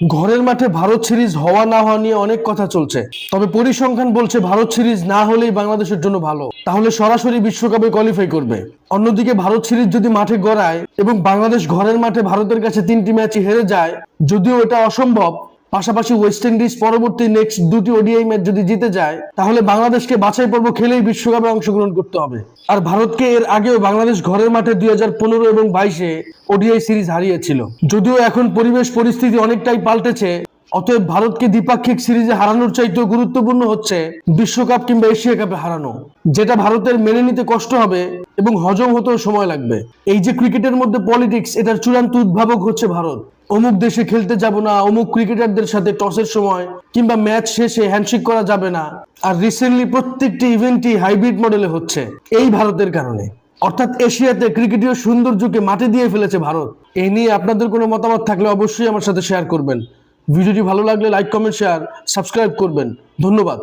ঘরের মাঠে ভারত সিরিজ হওয়া না হওয়া নিয়ে অনেক কথা চলছে, তবে পরিসংখ্যান বলছে ভারত সিরিজ না হলেই বাংলাদেশের জন্য ভালো, তাহলে সরাসরি বিশ্বকাপে কোয়ালিফাই করবে। অন্যদিকে ভারত সিরিজ যদি মাঠে গড়ায় এবং বাংলাদেশ ঘরের মাঠে ভারতের কাছে 3টি ম্যাচই হেরে যায়, যদিও এটা অসম্ভব, পাশাপাশি ওয়েস্ট ইন্ডিজ পরবর্তী নেক্সট 2টি ওডিআই ম্যাচ যদি জিতে যায়, তাহলে বাংলাদেশকে বাছাই পর্ব খেলেই বিশ্বকাপে অংশগ্রহণ করতে হবে। আর ভারতকে এর আগেও বাংলাদেশ ঘরের মাঠে 2015 এবং 22-এ ওডিআই সিরিজ হারিয়েছিল। যদিও এখন পরিবেশ পরিস্থিতি অনেকটাই পাল্টেছে, অতএব ভারতকে দ্বিপাক্ষিক সিরিজে হারানোর চাইতেও গুরুত্বপূর্ণ হচ্ছে বিশ্বকাপ কিংবা এশিয়া কাপে হারানো, যেটা ভারতের মেনে নিতে কষ্ট হবে এবং হজম হতেও সময় লাগবে। এই যে ক্রিকেটের মধ্যে পলিটিক্স, এটার চূড়ান্ত উদ্ভাবক হচ্ছে ভারত। অমুক দেশে খেলতে যাব না, অমুক ক্রিকেটারদের সাথে টসের সময় কিংবা ম্যাচ শেষে হ্যান্ডশেক করা যাবে না। আর রিসেন্টলি প্রত্যেকটি ইভেন্টই হাইব্রিড মডেলে হচ্ছে এই ভারতের কারণে। অর্থাৎ এশিয়াতে ক্রিকেটীয় সৌন্দর্যকে মাটি দিয়ে ফেলেছে ভারত। এই নিয়ে আপনাদের কোনো মতামত থাকলে অবশ্যই আমার সাথে শেয়ার করবেন। ভিডিওটি ভালো লাগলে লাইক, কমেন্ট, শেয়ার, সাবস্ক্রাইব করবেন। ধন্যবাদ।